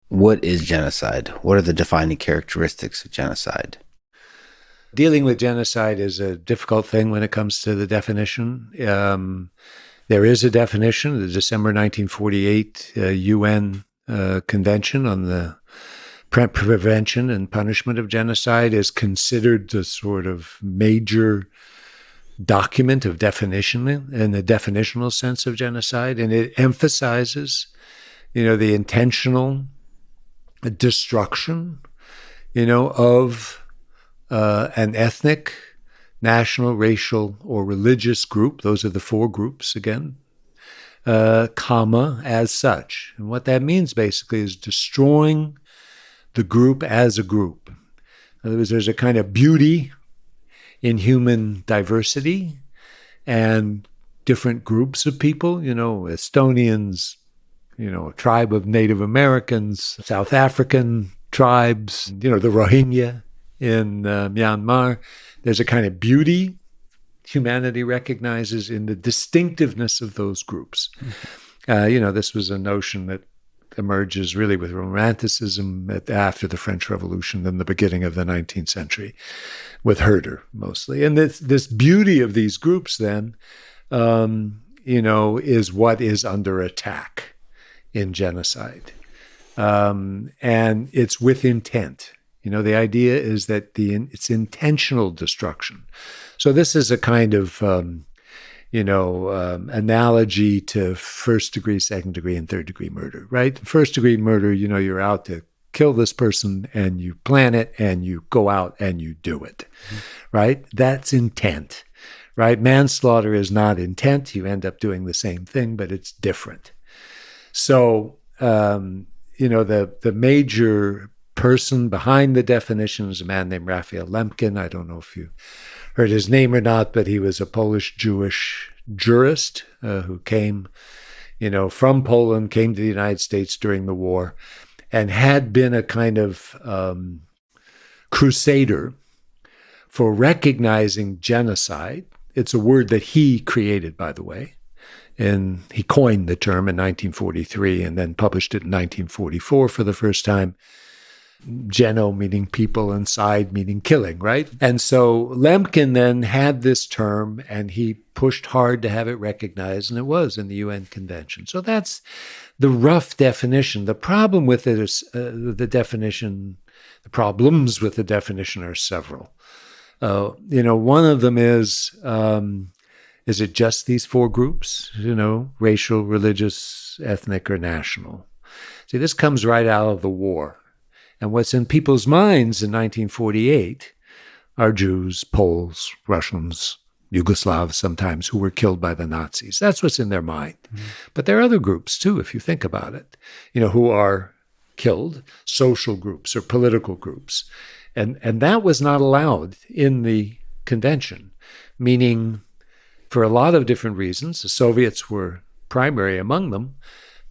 What is genocide? What are the defining characteristics of genocide? Dealing with genocide is a difficult thing when it comes to the definition. There is a definition, the December 1948 UN Convention on the Prevention and Punishment of Genocide is considered the sort of major document of definition in the definitional sense of genocide, and it emphasizes, the intentional destruction, of an ethnic, national, racial, or religious group. Those are the four groups again, as such. And what that means basically is destroying the group as a group. In other words, there's a kind of beauty in human diversity and different groups of people, Estonians, a tribe of Native Americans, South African tribes, the Rohingya in Myanmar. There's a kind of beauty humanity recognizes in the distinctiveness of those groups. This was a notion that emerges really with Romanticism after the French Revolution and the beginning of the 19th century, with Herder mostly. And this beauty of these groups then, is what is under attack in genocide. And it's with intent. The idea is that it's intentional destruction. So this is a kind of, analogy to first degree, second degree, and third degree murder, right? First degree murder, you're out to kill this person and you plan it and you go out and you do it, right? That's intent, right? Manslaughter is not intent. You end up doing the same thing, but it's different. So, the major person behind the definition is a man named Raphael Lemkin. I don't know if you heard his name or not, but he was a Polish-Jewish jurist who came, from Poland, came to the United States during the war, and had been a kind of crusader for recognizing genocide. It's a word that he created, by the way. And he coined the term in 1943 and then published it in 1944 for the first time. Geno meaning people and side meaning killing, right? And so Lemkin then had this term and he pushed hard to have it recognized, and it was in the UN Convention. So that's the rough definition. The problem with it is the problems with the definition are several. One of them is it just these four groups, racial, religious, ethnic, or national? See, this comes right out of the war. And what's in people's minds in 1948 are Jews, Poles, Russians, Yugoslavs sometimes, who were killed by the Nazis. That's what's in their mind. Mm-hmm. But there are other groups too, if you think about it, who are killed, social groups or political groups. And that was not allowed in the convention, meaning for a lot of different reasons, the Soviets were primary among them.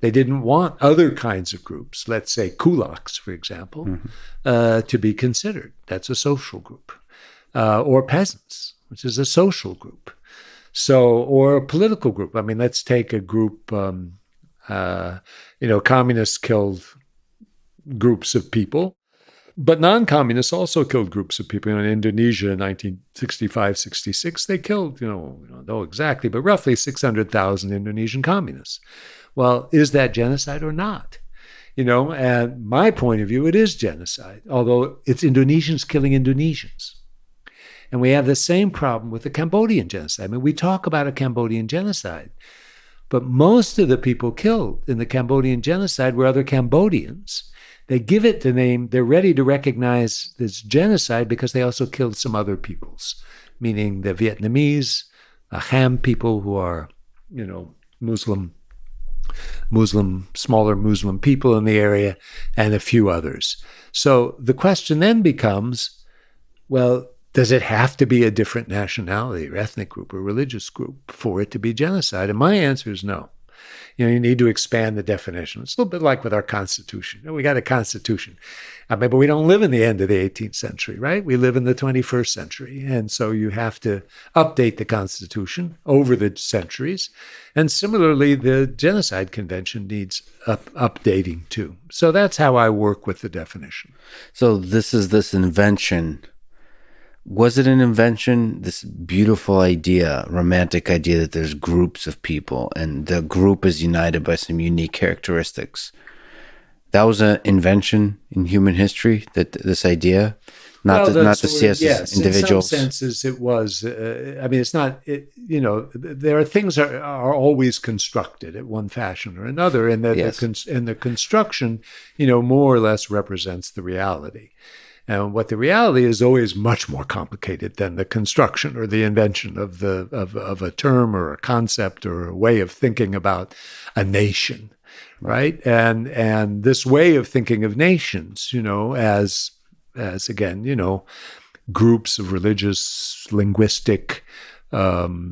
They didn't want other kinds of groups, let's say kulaks, for example, to be considered. That's a social group. Or peasants, which is a social group. So, or a political group. I mean, let's take a group, communists killed groups of people, but non-communists also killed groups of people. In Indonesia in 1965-66, they killed, we don't know exactly, but roughly 600,000 Indonesian communists. Well, is that genocide or not? And my point of view, it is genocide, although it's Indonesians killing Indonesians. And we have the same problem with the Cambodian genocide. I mean, we talk about a Cambodian genocide, but most of the people killed in the Cambodian genocide were other Cambodians. They give it the name, they're ready to recognize this genocide because they also killed some other peoples, meaning the Vietnamese, Ham people who are, smaller Muslim people in the area, and a few others. So the question then becomes, well, does it have to be a different nationality or ethnic group or religious group for it to be genocide? And my answer is no. You need to expand the definition. It's a little bit like with our Constitution. We got a Constitution, but we don't live in the end of the 18th century, right? We live in the 21st century. And so you have to update the Constitution over the centuries. And similarly, the Genocide Convention needs updating too. So that's how I work with the definition. So this invention. Was it an invention, this beautiful idea, romantic idea that there's groups of people and the group is united by some unique characteristics? That was an invention in human history, that this idea, not the CS individuals. In some senses it was. It's not, there are things are always constructed in one fashion or another, and that the construction, more or less represents the reality. And what the reality is always much more complicated than the construction or the invention of a term or a concept or a way of thinking about a nation, right? And this way of thinking of nations, as again, groups of religious, linguistic, not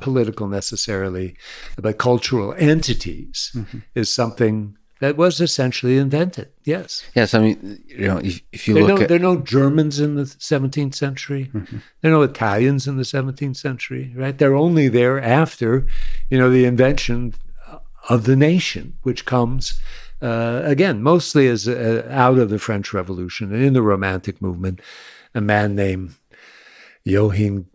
political necessarily, but cultural entities, is something that was essentially invented. Yes. Yes. I mean, if you look at... There are no Germans in the 17th century. Mm-hmm. There are no Italians in the 17th century, right? They're only there after, the invention of the nation, which comes, again, mostly as out of the French Revolution and in the Romantic movement, a man named Johann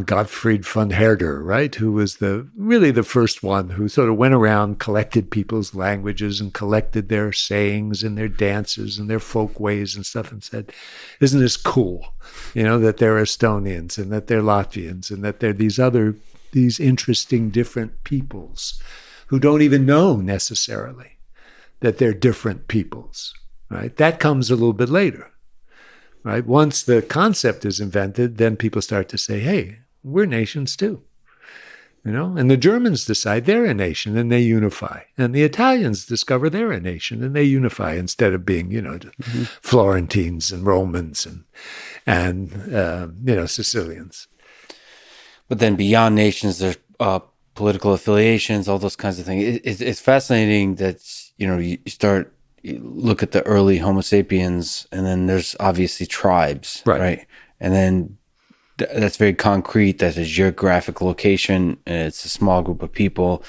Gottfried von Herder, right, who was really the first one who sort of went around, collected people's languages and collected their sayings and their dances and their folk ways and stuff, and said, isn't this cool, that they're Estonians and that they're Latvians and that they're these interesting different peoples who don't even know necessarily that they're different peoples, right? That comes a little bit later. Right? Once the concept is invented, then people start to say, hey, we're nations too. And the Germans decide they're a nation and they unify. And the Italians discover they're a nation and they unify instead of being, Florentines and Romans and Sicilians. But then beyond nations, there's political affiliations, all those kinds of things. It's fascinating that, you look at the early Homo sapiens, and then there's obviously tribes, right? And then that's very concrete. That's a geographic location, and it's a small group of people.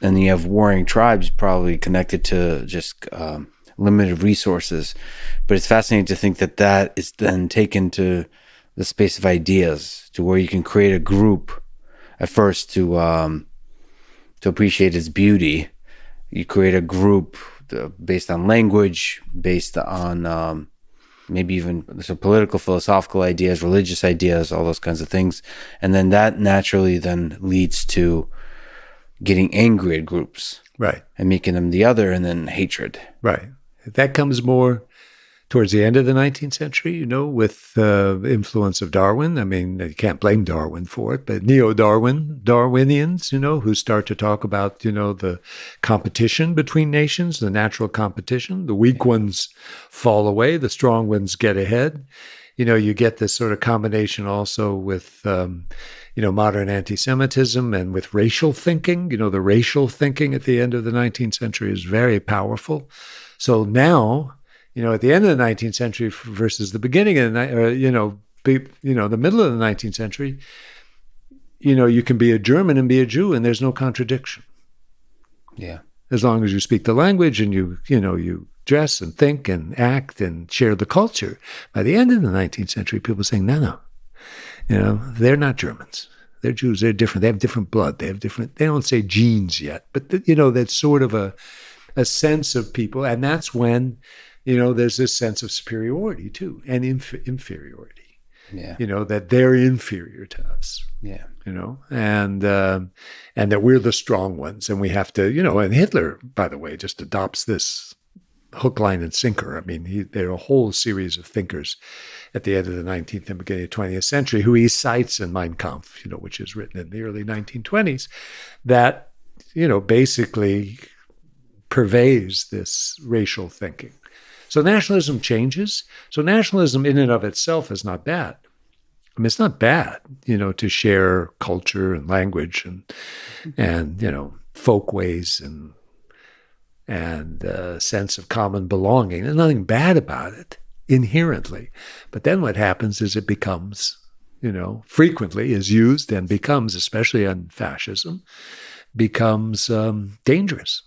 And then you have warring tribes probably connected to just limited resources. But it's fascinating to think that is then taken to the space of ideas, to where you can create a group at first to appreciate its beauty. You create a group based on language, based on maybe even some political, philosophical ideas, religious ideas, all those kinds of things. And then that naturally then leads to getting angry at groups. Right. And making them the other, and then hatred. Right. That comes more towards the end of the 19th century, with the influence of Darwin. I mean, you can't blame Darwin for it, but Darwinians, who start to talk about, the competition between nations, the natural competition. The weak ones fall away, the strong ones get ahead. You get this sort of combination also with, modern anti-Semitism and with racial thinking. The racial thinking at the end of the 19th century is very powerful. So now, at the end of the 19th century versus the beginning of the middle of the 19th century, you can be a German and be a Jew, and there's no contradiction. Yeah. As long as you speak the language and you dress and think and act and share the culture. By the end of the 19th century, people are saying, no, they're not Germans. They're Jews. They're different. They have different blood. They don't say genes yet, but that's sort of a sense of people. And that's when, there's this sense of superiority too, and inferiority. Yeah. That they're inferior to us. Yeah. And that we're the strong ones, and we have to, and Hitler, by the way, just adopts this hook, line, and sinker. I mean, there are a whole series of thinkers at the end of the 19th and beginning of the 20th century who he cites in Mein Kampf, which is written in the early 1920s, that, basically pervades this racial thinking. So nationalism changes. So nationalism in and of itself is not bad. I mean, it's not bad, to share culture and language and folkways and sense of common belonging. There's nothing bad about it inherently. But then what happens is it becomes, frequently is used and becomes, especially on fascism, becomes dangerous.